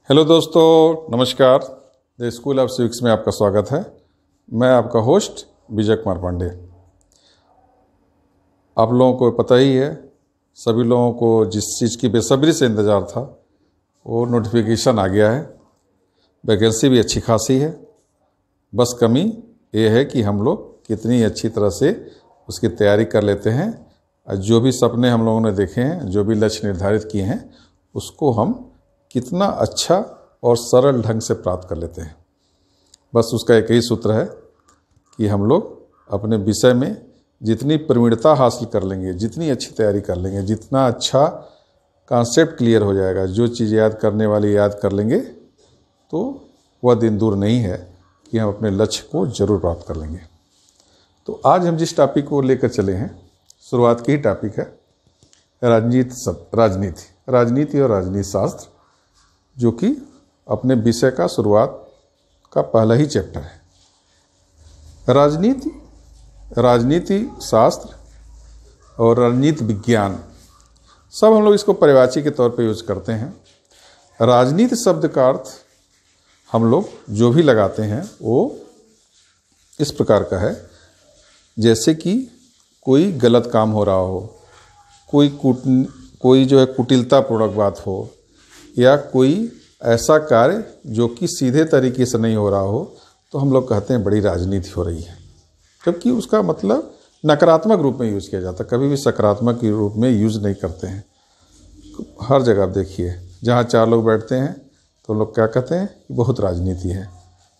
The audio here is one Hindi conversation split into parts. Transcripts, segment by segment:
हेलो दोस्तों, नमस्कार। द स्कूल ऑफ सिविक्स में आपका स्वागत है। मैं आपका होस्ट विजय कुमार पांडे। आप लोगों को पता ही है, सभी लोगों को जिस चीज़ की बेसब्री से इंतज़ार था वो नोटिफिकेशन आ गया है। वैकेंसी भी अच्छी खासी है। बस कमी ये है कि हम लोग कितनी अच्छी तरह से उसकी तैयारी कर लेते हैं और जो भी सपने हम लोगों ने देखे हैं, जो भी लक्ष्य निर्धारित किए हैं, उसको हम कितना अच्छा और सरल ढंग से प्राप्त कर लेते हैं। बस उसका एक ही सूत्र है कि हम लोग अपने विषय में जितनी प्रवीणता हासिल कर लेंगे, जितनी अच्छी तैयारी कर लेंगे, जितना अच्छा कॉन्सेप्ट क्लियर हो जाएगा, जो चीज़ याद करने वाली याद कर लेंगे, तो वह दिन दूर नहीं है कि हम अपने लक्ष्य को जरूर प्राप्त कर लेंगे। तो आज हम जिस टॉपिक को लेकर चले हैं, शुरुआत की ही टॉपिक है राजनीति और राजनीति शास्त्र, जो कि अपने विषय का शुरुआत का पहला ही चैप्टर है। राजनीति शास्त्र और राजनीति विज्ञान, सब हम लोग इसको परिभाषा के तौर पे यूज करते हैं। राजनीति शब्द का अर्थ हम लोग जो भी लगाते हैं वो इस प्रकार का है, जैसे कि कोई गलत काम हो रहा हो, कोई जो है कुटिलतापूर्वक बात हो, या कोई ऐसा कार्य जो कि सीधे तरीके से नहीं हो रहा हो, तो हम लोग कहते हैं बड़ी राजनीति हो रही है। क्योंकि उसका मतलब नकारात्मक रूप में यूज़ किया जाता है, कभी भी सकारात्मक रूप में यूज़ नहीं करते हैं। हर जगह आप देखिए, जहाँ चार लोग बैठते हैं तो लोग क्या कहते हैं कि बहुत राजनीति है।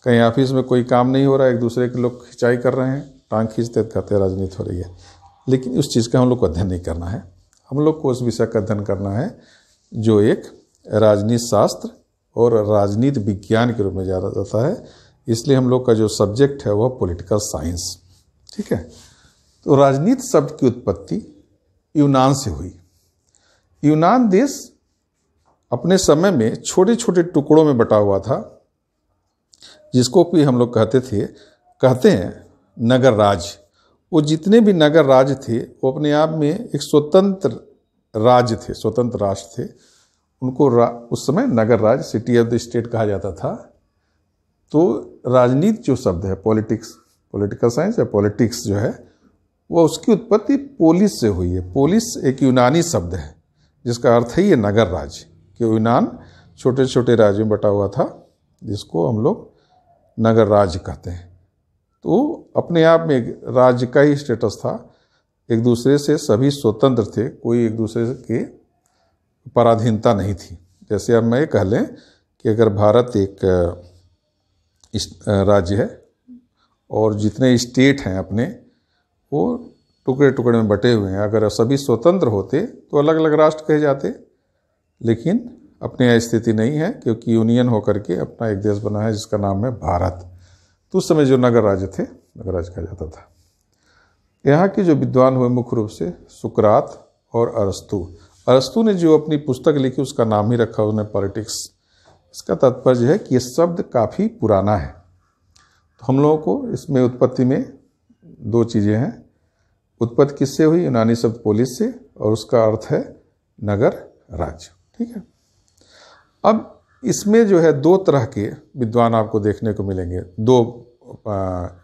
कहीं ऑफिस में कोई काम नहीं हो रहा है, एक दूसरे के लोग खिंचाई कर रहे हैं, टांग खींचते कहते हैं राजनीति हो रही है। लेकिन उस चीज़ का हम लोग को अध्ययन नहीं करना है। हम लोग को उस विषय का अध्ययन करना है जो एक राजनीति शास्त्र और राजनीति विज्ञान के रूप में जाना जाता है। इसलिए हम लोग का जो सब्जेक्ट है वह पॉलिटिकल साइंस, ठीक है। तो राजनीति शब्द की उत्पत्ति यूनान से हुई। यूनान देश अपने समय में छोटे छोटे टुकड़ों में बटा हुआ था, जिसको भी हम लोग कहते हैं नगर राज। वो जितने भी नगर राज थे वो अपने आप में एक स्वतंत्र राज्य थे, स्वतंत्र राष्ट्र थे। उनको उस समय नगर राज, सिटी ऑफ द स्टेट कहा जाता था। तो राजनीति जो शब्द है, पॉलिटिकल साइंस या पॉलिटिक्स जो है, वो उसकी उत्पत्ति पोलिस से हुई है। पोलिस एक यूनानी शब्द है जिसका अर्थ है ये नगर राज, कि यूनान छोटे छोटे राज्यों में बटा हुआ था, जिसको हम लोग नगर राज कहते हैं। तो अपने आप में एक राज्य का ही स्टेटस था, एक दूसरे से सभी स्वतंत्र थे, कोई एक दूसरे के पराधीनता नहीं थी। जैसे अब मैं ये कह लें कि अगर भारत एक राज्य है और जितने स्टेट हैं अपने, वो टुकड़े टुकड़े में बटे हुए हैं। अगर सभी स्वतंत्र होते तो अलग अलग राष्ट्र कहे जाते, लेकिन अपनी यह स्थिति नहीं है, क्योंकि यूनियन होकर के अपना एक देश बना है जिसका नाम है भारत। तो उस समय जो नगर राज्य थे, नगर राज्य कहा जाता था। यहाँ के जो विद्वान हुए मुख्य रूप से सुकरात और अरस्तु ने जो अपनी पुस्तक लिखी उसका नाम ही रखा उन्होंने पॉलिटिक्स। इसका तात्पर्य है कि ये शब्द काफ़ी पुराना है। तो हम लोगों को इसमें उत्पत्ति में दो चीज़ें हैं। उत्पत्ति किससे हुई? यूनानी शब्द पोलिस से, और उसका अर्थ है नगर राज्य, ठीक है। अब इसमें जो है दो तरह के विद्वान आपको देखने को मिलेंगे।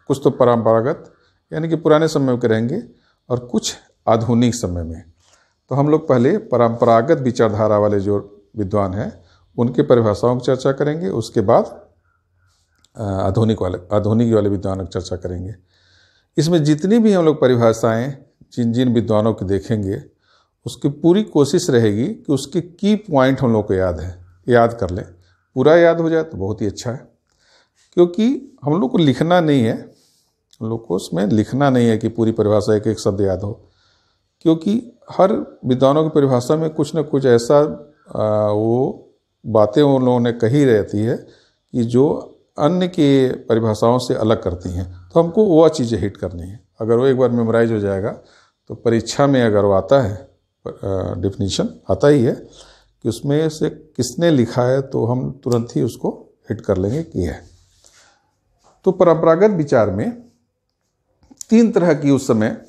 कुछ तो परंपरागत यानी कि पुराने समय के रहेंगे, और कुछ आधुनिक समय में। तो हम लोग पहले परंपरागत विचारधारा वाले जो विद्वान हैं उनके परिभाषाओं की चर्चा करेंगे, उसके बाद आधुनिक वाले विद्वानों की चर्चा करेंगे। इसमें जितनी भी हम लोग परिभाषाएं जिन विद्वानों की देखेंगे, उसकी पूरी कोशिश रहेगी कि उसके की पॉइंट हम लोग को याद कर लें। पूरा याद हो जाए तो बहुत ही अच्छा है, क्योंकि हम लोग को लिखना नहीं है, हम लोग को उसमें लिखना नहीं है कि पूरी परिभाषा एक एक शब्द याद हो, क्योंकि हर विद्वानों की परिभाषा में कुछ न कुछ ऐसा वो बातें उन लोगों ने कही रहती है कि जो अन्य के परिभाषाओं से अलग करती हैं। तो हमको वह चीज़ें हिट करनी है। अगर वो एक बार मेमोराइज हो जाएगा तो परीक्षा में अगर वो आता है, डेफिनेशन आता ही है कि उसमें से किसने लिखा है, तो हम तुरंत ही उसको हिट कर लेंगे कि है। तो परंपरागत विचार में तीन तरह की उस समय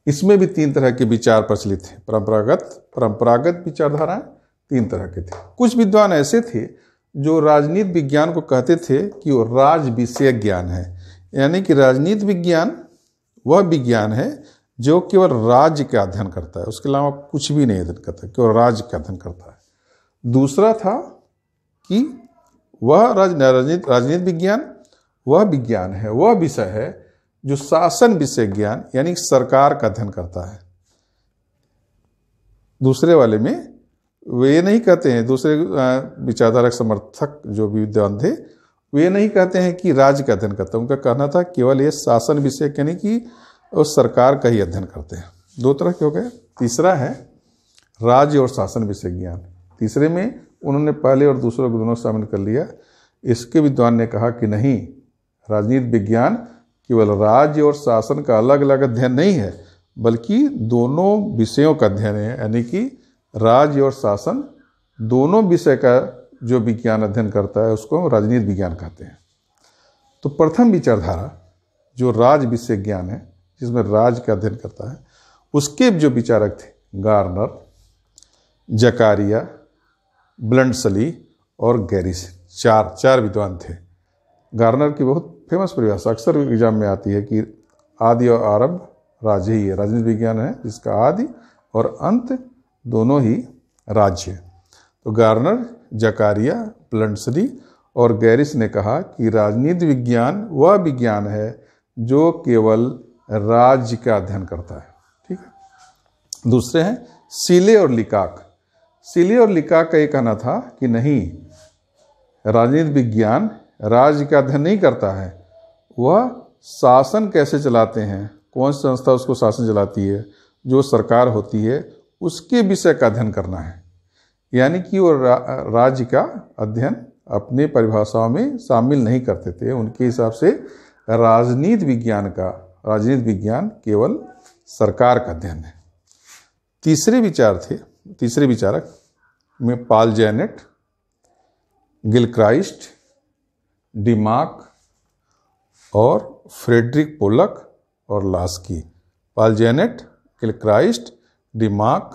इसमें भी तीन तरह के विचार प्रचलित हैं। परंपरागत विचारधाराएं, 3 तरह के थे। कुछ विद्वान ऐसे थे जो राजनीति विज्ञान को कहते थे कि वो राज विषय ज्ञान है, यानी कि राजनीति विज्ञान वह विज्ञान है जो केवल राज्य का अध्ययन करता है, उसके अलावा कुछ भी नहीं अध्ययन करता, केवल राज्य का अध्ययन करता है। दूसरा था कि वह राजनीति विज्ञान वह विज्ञान है, वह विषय है जो शासन विषय ज्ञान यानी सरकार का अध्ययन करता है। दूसरे वाले में वे ये नहीं कहते हैं, दूसरे विचारधारा समर्थक जो भी विद्वान थे वे नहीं कहते हैं कि राज्य का अध्ययन करता है, उनका कहना था केवल ये शासन विषय यानी कि उस सरकार का ही अध्ययन करते हैं। 2 तरह के हो गए। तीसरा है राज्य और शासन विषय ज्ञान। तीसरे में उन्होंने पहले और दूसरे को दोनों शामिल कर लिया। इसके विद्वान ने कहा कि नहीं, राजनीति विज्ञान केवल राज्य और शासन का अलग अलग अध्ययन नहीं है, बल्कि दोनों विषयों का अध्ययन है, यानी कि राज्य और शासन दोनों विषय का जो विज्ञान अध्ययन करता है उसको हम राजनीति विज्ञान कहते हैं। तो प्रथम विचारधारा जो राज विषय ज्ञान है, जिसमें राज्य का अध्ययन करता है, उसके जो विचारक थे गार्नर, जकारिया, ब्लंडसली और गैरिसन, चार विद्वान थे। गार्नर की बहुत फेमस परिभाषा अक्सर एग्जाम में आती है कि आदि और आरंभ राज्य ही है, राजनीति विज्ञान है जिसका आदि और अंत दोनों ही राज्य है। तो गार्नर, जकारिया, ब्लंडसली और गैरिस ने कहा कि राजनीति विज्ञान वह विज्ञान है जो केवल राज्य का अध्ययन करता है। ठीक है। दूसरे हैं सीले और लिकाक। सीले और लिकाक का ये कहना था कि नहीं, राजनीति विज्ञान राज्य का अध्ययन नहीं करता है, वह शासन कैसे चलाते हैं, कौन सी संस्था उसको शासन चलाती है, जो सरकार होती है उसके विषय का अध्ययन करना है। यानी कि वो राज्य का अध्ययन अपने परिभाषाओं में शामिल नहीं करते थे। उनके हिसाब से राजनीति विज्ञान केवल सरकार का अध्ययन है। तीसरे विचारक में पॉल जेनेट, गिलक्राइस्ट, डिमाक और फ्रेडरिक पोलक और Laski. Paul Janet, Gilchrist, Dimock,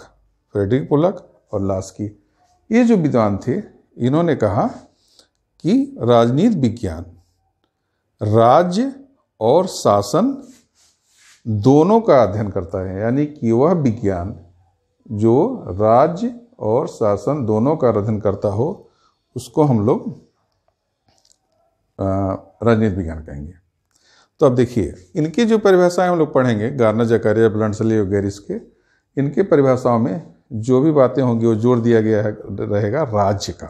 Frederick Pollock और लास्की, ये जो विद्वान थे इन्होंने कहा कि राजनीति विज्ञान राज्य और शासन दोनों का अध्ययन करता है, यानी कि वह विज्ञान जो राज्य और शासन दोनों का अध्ययन करता हो उसको हम लोग राजनीति विज्ञान कहेंगे। तो अब देखिए इनकी जो परिभाषाएं हम लोग पढ़ेंगे, गार्नर, जकारिया, ब्लंडसली और गैरिस के, इनके परिभाषाओं में जो भी बातें होंगी वो जोड़ दिया गया है रहेगा राज्य का।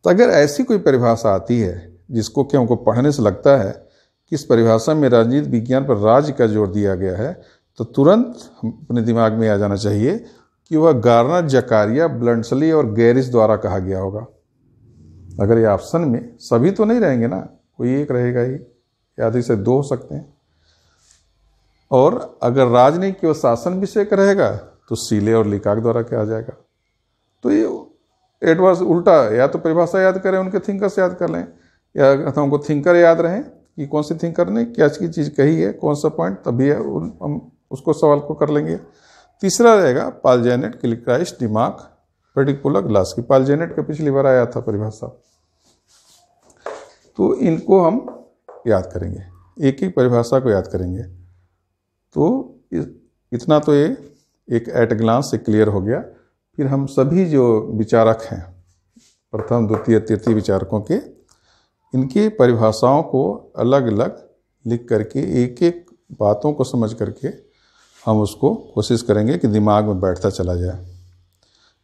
तो अगर ऐसी कोई परिभाषा आती है जिसको कि हमको पढ़ने से लगता है कि इस परिभाषा में राजनीति विज्ञान पर राज्य का जोर दिया गया है, तो तुरंत अपने दिमाग में आ जाना चाहिए कि वह गार्नर, जकारिया, ब्लंडसली और गैरिस द्वारा कहा गया होगा। अगर ये ऑप्शन में सभी तो नहीं रहेंगे ना, कोई एक रहेगा ही, या अधिक से 2 हो सकते हैं। और अगर राज नहीं केवल शासन विषय का रहेगा तो सीले और लिकाक द्वारा कहा जाएगा। तो ये एडवर्स उल्टा, या तो परिभाषा याद करें, उनके थिंकर से याद कर लें, या तो हमको थिंकर याद रहें कि कौन से थिंकर ने क्या चीज़ कही है, कौन सा पॉइंट, तभी हम उसको सवाल को कर लेंगे। तीसरा रहेगा Paul Janet, Gilchrist, Dimock, Frederick Pollock, Laski. Paul Janet का पिछली बार आया था परिभाषा, तो इनको हम याद करेंगे, एक एक परिभाषा को याद करेंगे। तो इतना तो ये एक एट ग्लांस से क्लियर हो गया। फिर हम सभी जो विचारक हैं, प्रथम, द्वितीय, तृतीय विचारकों के, इनकी परिभाषाओं को अलग अलग लिख करके एक एक बातों को समझ करके हम उसको कोशिश करेंगे कि दिमाग में बैठता चला जाए।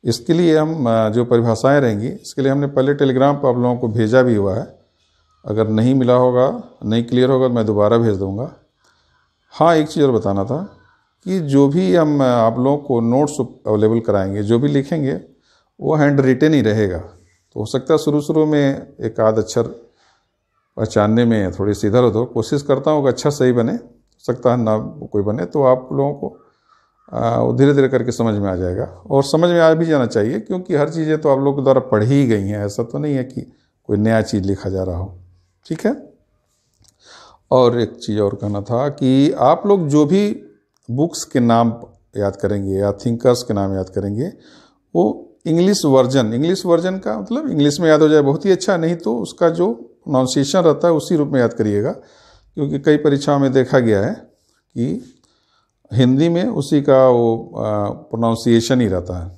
इसके लिए हम जो परिभाषाएं रहेंगी, इसके लिए हमने पहले टेलीग्राम पर आप लोगों को भेजा भी हुआ है। अगर नहीं मिला होगा, नहीं क्लियर होगा तो मैं दोबारा भेज दूंगा। हाँ, एक चीज़ और बताना था कि जो भी हम आप लोगों को नोट्स अवेलेबल कराएंगे, जो भी लिखेंगे वो हैंड रिटेन ही रहेगा। तो हो सकता है शुरू में एक आध अक्षर पहचानने में थोड़ी सी इधर उधर, कोशिश करता हूँ कि अच्छा सही बने, हो सकता है ना कोई बने, तो आप लोगों को धीरे धीरे करके समझ में आ जाएगा। और समझ में आ भी जाना चाहिए, क्योंकि हर चीज़ें तो आप लोगों के द्वारा पढ़ी ही गई हैं, ऐसा तो नहीं है कि कोई नया चीज़ लिखा जा रहा हो। ठीक है। और एक चीज़ और कहना था कि आप लोग जो भी बुक्स के नाम याद करेंगे या थिंकर्स के नाम याद करेंगे, वो इंग्लिश वर्जन का मतलब इंग्लिश में याद हो जाए बहुत ही अच्छा, नहीं तो उसका जो प्रोनाउंसिएशन रहता है उसी रूप में याद करिएगा, क्योंकि कई परीक्षाओं में देखा गया है कि हिंदी में उसी का वो प्रोनाउंसिएशन ही रहता है।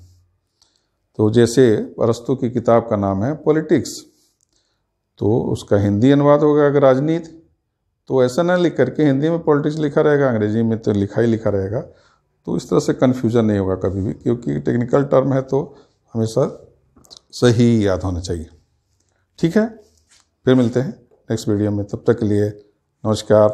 तो जैसे अरस्तू की किताब का नाम है पॉलिटिक्स, तो उसका हिंदी अनुवाद होगा अगर राजनीति, तो ऐसा ना लिख करके हिंदी में पॉलिटिक्स लिखा रहेगा, अंग्रेजी में तो लिखा ही लिखा रहेगा। तो इस तरह से कन्फ्यूज़न नहीं होगा कभी भी, क्योंकि टेक्निकल टर्म है तो हमेशा सही याद होना चाहिए। ठीक है, फिर मिलते हैं नेक्स्ट वीडियो में, तब तक के लिए नमस्कार।